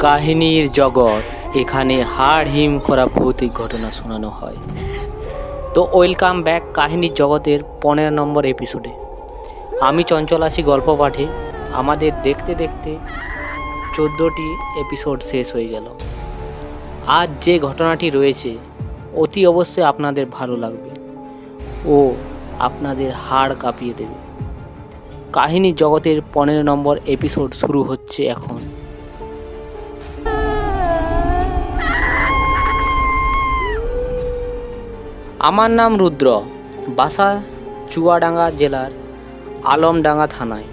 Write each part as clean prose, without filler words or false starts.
কাহিনীর জগৎ, এখানে হাড় হিম করা ভৌতিক ঘটনা শোনানো হয়। তো ওয়েলকাম ব্যাক কাহিনীর জগতের 15 নম্বর এপিসোডে। আমি চঞ্চল আছি গল্প পাঠে। আমাদের দেখতে দেখতে 14টি এপিসোড শেষ হয়ে গেল। আজ যে ঘটনাটি রয়েছে অতি অবশ্যই আপনাদের ভালো লাগবে ও আপনাদের হাড় কাঁপিয়ে দেবে। কাহিনীর জগতের 15 নম্বর এপিসোড শুরু হচ্ছে এখন। আমার নাম রুদ্র, বাসা চুয়াডাঙ্গা জেলার আলমডাঙ্গা থানায়।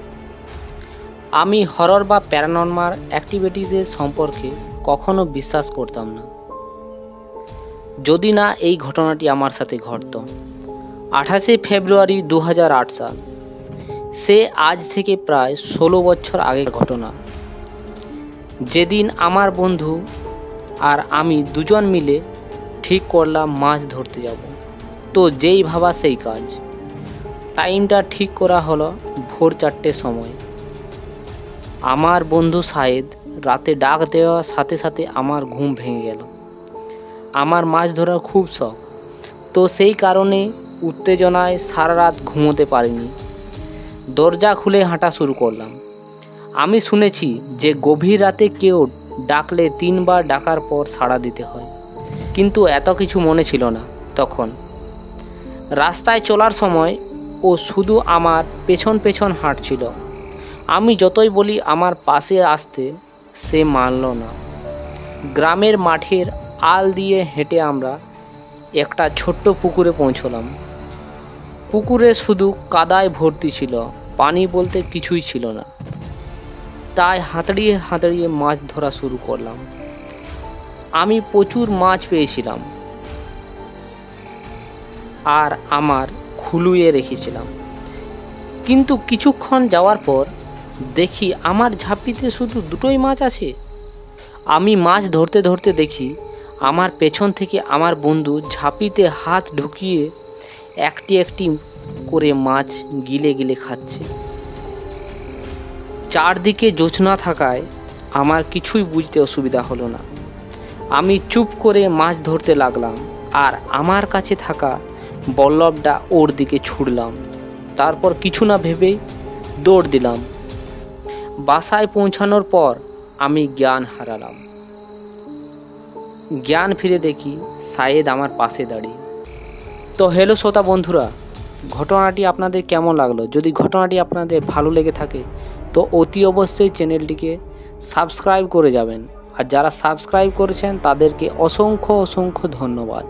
আমি হরর বা প্যারানর্মাল অ্যাক্টিভিটিসের সম্পর্কে কখনো বিশ্বাস করতাম না, যদি না এই ঘটনাটি আমার সাথে ঘটত। 28শে ফেব্রুয়ারি 2008 সাল, সে আজ থেকে প্রায় 16 বছর আগের ঘটনা। যেদিন আমার বন্ধু আর আমি দুজন মিলে ঠিক করলাম মাছ ধরতে যাব। তো যেই ভাবা সেই কাজ। টাইমটা ঠিক করা হলো ভোর 4টের সময়। আমার বন্ধু সাহেদ রাতে ডাক দেওয়ার সাথে সাথে আমার ঘুম ভেঙে গেল। আমার মাছ ধরার খুব শখ, তো সেই কারণে উত্তেজনায় সারা রাত ঘুমোতে পারিনি। দরজা খুলে হাঁটা শুরু করলাম। আমি শুনেছি যে গভীর রাতে কেউ ডাকলে 3 বার ডাকার পর সাড়া দিতে হয়, কিন্তু এত কিছু মনে ছিল না তখন। রাস্তায় চলার সময় ও শুধু আমার পেছন পেছন হাঁটছিল। আমি যতই বলি আমার পাশে আসতে, সে মানল না। গ্রামের মাঠের আল দিয়ে হেঁটে আমরা একটা ছোট্ট পুকুরে পৌঁছলাম। পুকুরে শুধু কাদায় ভর্তি ছিল, পানি বলতে কিছুই ছিল না। তাই হাতড়িয়ে হাতড়িয়ে মাছ ধরা শুরু করলাম। আমি প্রচুর মাছ পেয়েছিলাম আর আমার খুলুয়ে রেখেছিলাম, কিন্তু কিছুক্ষণ যাওয়ার পর দেখি আমার ঝাঁপিতে শুধু 2টোই মাছ আছে। আমি মাছ ধরতে ধরতে দেখি আমার পেছন থেকে আমার বন্ধু ঝাঁপিতে হাত ঢুকিয়ে একটি একটি করে মাছ গিলে গিলে খাচ্ছে। চারদিকে জোছনা থাকায় আমার কিছুই বুঝতে অসুবিধা হলো না। আমি চুপ করে মাছ ধরতে লাগলাম আর আমার কাছে থাকা বল্লভটা ওর দিকে ছুড়লাম। তারপর কিছু না ভেবেই দৌড় দিলাম। বাসায় পৌঁছানোর পর আমি জ্ঞান হারালাম। জ্ঞান ফিরে দেখি সায়েদ আমার পাশে দাঁড়িয়ে। তো হ্যালো শ্রোতা বন্ধুরা, ঘটনাটি আপনাদের কেমন লাগলো? যদি ঘটনাটি আপনাদের ভালো লেগে থাকে তো অতি অবশ্যই চ্যানেলটিকে সাবস্ক্রাইব করে যাবেন। আর যারা সাবস্ক্রাইব করেছেন তাদেরকে অসংখ্য অসংখ্য ধন্যবাদ।